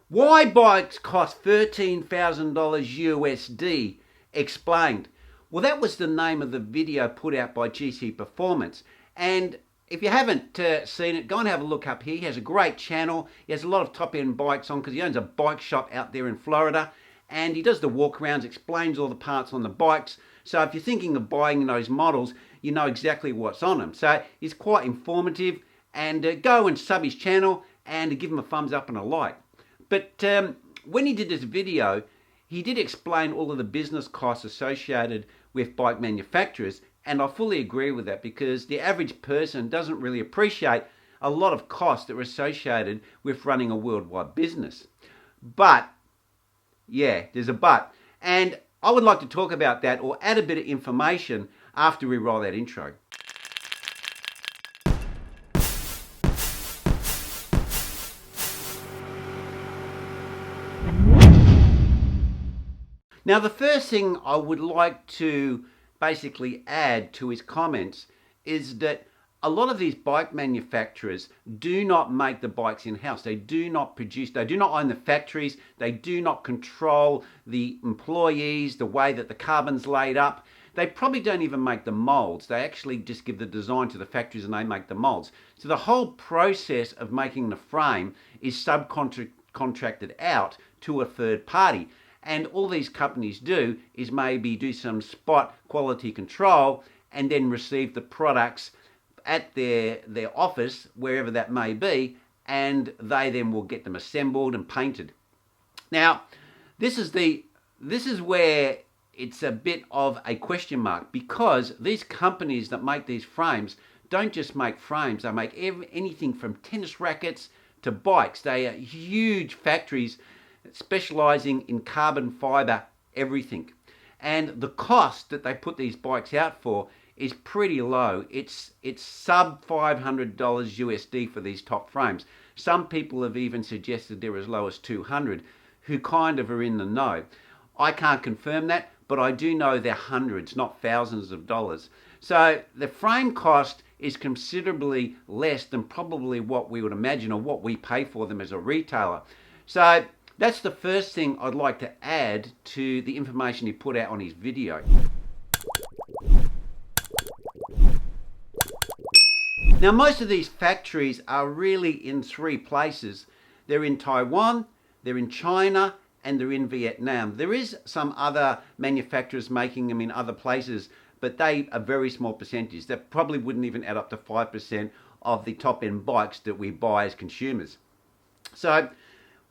Why bikes cost $13,000 USD explained. Well, that was the name of the video put out by GC Performance. And if you haven't seen it, go and have a look up here. He has a great channel. He has a lot of top-end bikes on because he owns a bike shop out there in Florida. And he does the walk-arounds, explains all the parts on the bikes. So if you're thinking of buying those models, you know exactly what's on them. So he's quite informative. And go and sub his channel and give him a thumbs up and a like. But when he did this video, he did explain all of the business costs associated with bike manufacturers, and I fully agree with that because the average person doesn't really appreciate a lot of costs that are associated with running a worldwide business. But, yeah, there's a but. And I would like to talk about that or add a bit of information after we roll that intro. Now, the first thing I would like to basically add to his comments is that a lot of these bike manufacturers do not make the bikes in-house. They do not produce, they do not own the factories, they do not control the employees, the way that the carbon's laid up. They probably don't even make the molds. They actually just give the design to the factories and they make the molds. So the whole process of making the frame is subcontracted out to a third party. And all these companies do is maybe do some spot quality control and then receive the products at their office, wherever that may be, and they then will get them assembled and painted. Now, this is where it's a bit of a question mark, because these companies that make these frames don't just make frames, they make anything from tennis rackets to bikes. They are huge factories specializing in carbon fiber everything, and the cost that they put these bikes out for is pretty low. It's sub $500 USD for these top frames. Some people have even suggested they're as low as 200, who kind of are in the know. I can't confirm that, but I do know they're hundreds, not thousands of dollars. So the frame cost is considerably less than probably what we would imagine or what we pay for them as a retailer. So that's the first thing I'd like to add to the information he put out on his video. Now, most of these factories are really in three places. They're in Taiwan, they're in China, and they're in Vietnam. There is some other manufacturers making them in other places, but they are a very small percentage. That probably wouldn't even add up to 5% of the top-end bikes that we buy as consumers. So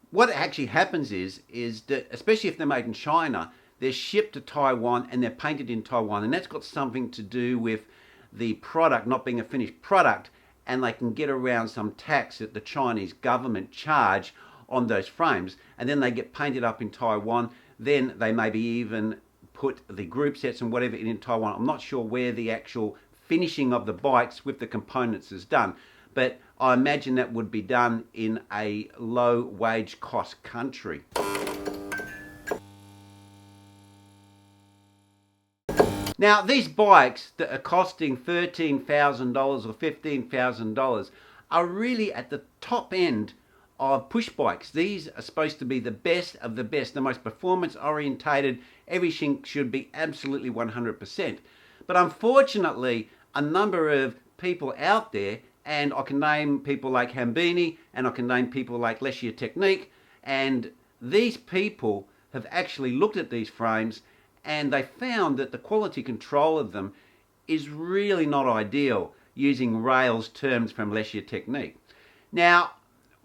what actually happens is that, especially if they're made in China, they're shipped to Taiwan and they're painted in Taiwan. And that's got something to do with the product not being a finished product, and they can get around some tax that the Chinese government charge on those frames. And then they get painted up in Taiwan. Then they maybe even put the group sets and whatever in Taiwan. I'm not sure where the actual finishing of the bikes with the components is done, but I imagine that would be done in a low wage cost country. Now, these bikes that are costing $13,000 or $15,000 are really at the top end of push bikes. These are supposed to be the best of the best, the most performance orientated. Everything should be absolutely 100%. But unfortunately, a number of people out there, and I can name people like Hambini, and I can name people like Luescher Teknik, and these people have actually looked at these frames and they found that the quality control of them is really not ideal, using Rail's terms from Luescher Teknik. Now,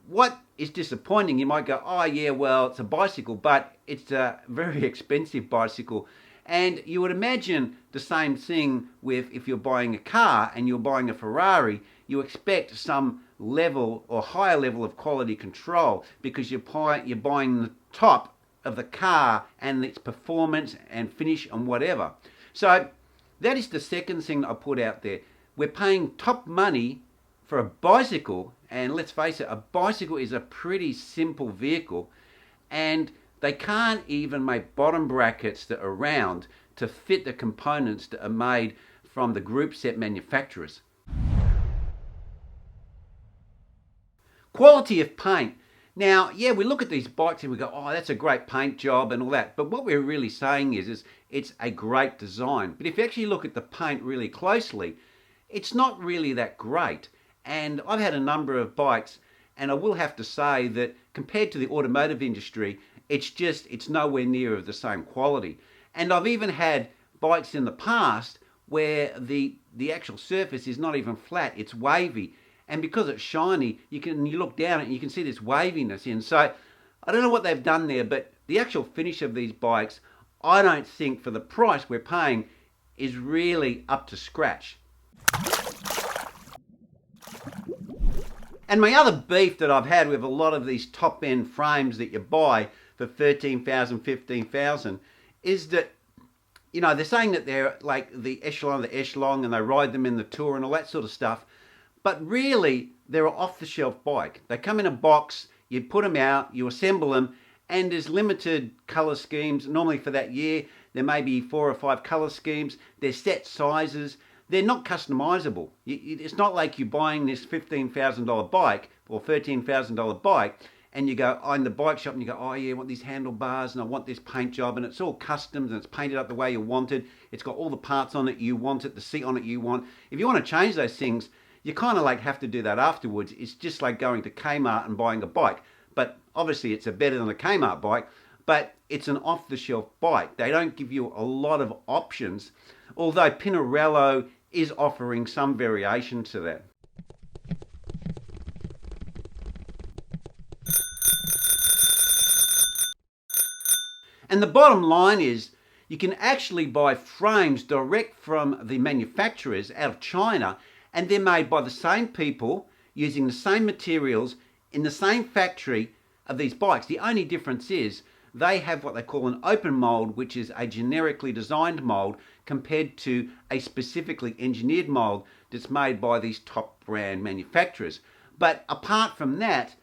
what is disappointing, you might go, oh yeah, well, it's a bicycle, but it's a very expensive bicycle. And you would imagine the same thing with if you're buying a car and you're buying a Ferrari, you expect some level or higher level of quality control because you're buying the top of the car and its performance and finish and whatever. So that is the second thing I put out there. We're paying top money for a bicycle, and let's face it, a bicycle is a pretty simple vehicle, and they can't even make bottom brackets that are round to fit the components that are made from the group set manufacturers. Quality of paint. Now, yeah, we look at these bikes and we go, oh, that's a great paint job and all that. But what we're really saying is it's a great design. But if you actually look at the paint really closely, it's not really that great. And I've had a number of bikes, and I will have to say that compared to the automotive industry, it's nowhere near of the same quality. And I've even had bikes in the past where the actual surface is not even flat, it's wavy. And because it's shiny, you look down at it and you can see this waviness in. So I don't know what they've done there, but the actual finish of these bikes, I don't think for the price we're paying is really up to scratch. And my other beef that I've had with a lot of these top end frames that you buy for 13,000, 15,000 is that, you know, they're saying that they're like the echelon of the echelon and they ride them in the tour and all that sort of stuff. But really, they're an off-the-shelf bike. They come in a box, you put them out, you assemble them, and there's limited colour schemes. Normally for that year, there may be 4 or 5 colour schemes. They're set sizes. They're not customisable. It's not like you're buying this $15,000 bike or $13,000 bike and you go in the bike shop and you go, oh yeah, I want these handlebars and I want this paint job, and it's all custom and it's painted up the way you want it. It's got all the parts on it you want it, the seat on it you want. If you want to change those things, you kind of like have to do that afterwards. It's just like going to Kmart and buying a bike. But obviously it's better than a Kmart bike, but it's an off-the-shelf bike. They don't give you a lot of options, although Pinarello is offering some variation to that. And the bottom line is you can actually buy frames direct from the manufacturers out of China, and they're made by the same people using the same materials in the same factory of these bikes. The only difference is they have what they call an open mold, which is a generically designed mold compared to a specifically engineered mold that's made by these top brand manufacturers. But apart from that,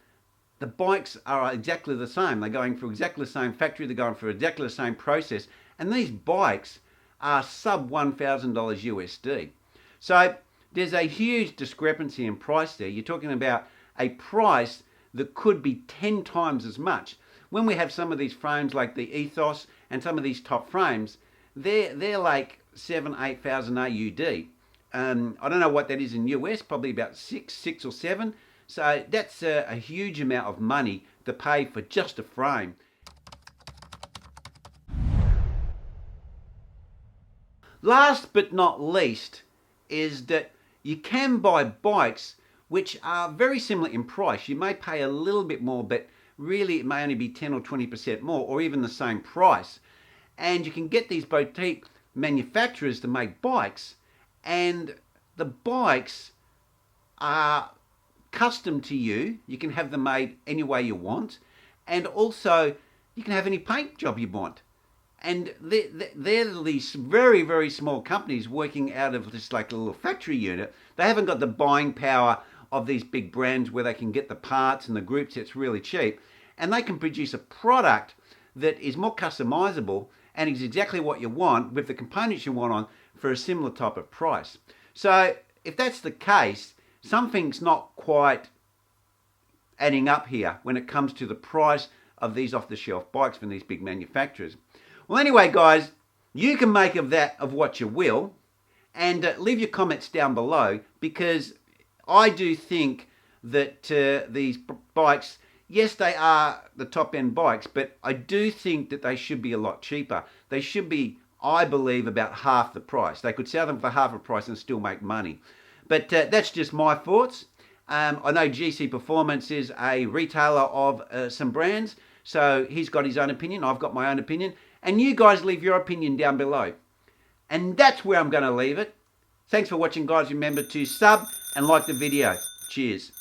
the bikes are exactly the same. They're going through exactly the same factory, they're going through exactly the same process, and these bikes are sub $1,000 USD. So there's a huge discrepancy in price there. You're talking about a price that could be 10 times as much. When we have some of these frames like the Ethos and some of these top frames, they're like 7,000-8,000 AUD. I don't know what that is in US, probably about six or seven. So that's a huge amount of money to pay for just a frame. Last but not least is that you can buy bikes which are very similar in price. You may pay a little bit more, but really it may only be 10 or 20% more, or even the same price. And you can get these boutique manufacturers to make bikes, and the bikes are custom to you. You can have them made any way you want, and also you can have any paint job you want. And they're these very, very small companies working out of just like a little factory unit. They haven't got the buying power of these big brands where they can get the parts and the group sets really cheap, and they can produce a product that is more customizable and is exactly what you want with the components you want on for a similar type of price. So if that's the case, something's not quite adding up here when it comes to the price of these off-the-shelf bikes from these big manufacturers. Well, anyway, guys, you can make of that of what you will, and leave your comments down below, because I do think that these bikes, yes, they are the top-end bikes, but I do think that they should be a lot cheaper. They should be, I believe, about half the price. They could sell them for half the price and still make money. But that's just my thoughts. I know GC Performance is a retailer of some brands, so he's got his own opinion. I've got my own opinion. And you guys leave your opinion down below. And that's where I'm going to leave it. Thanks for watching, guys. Remember to sub and like the video. Cheers.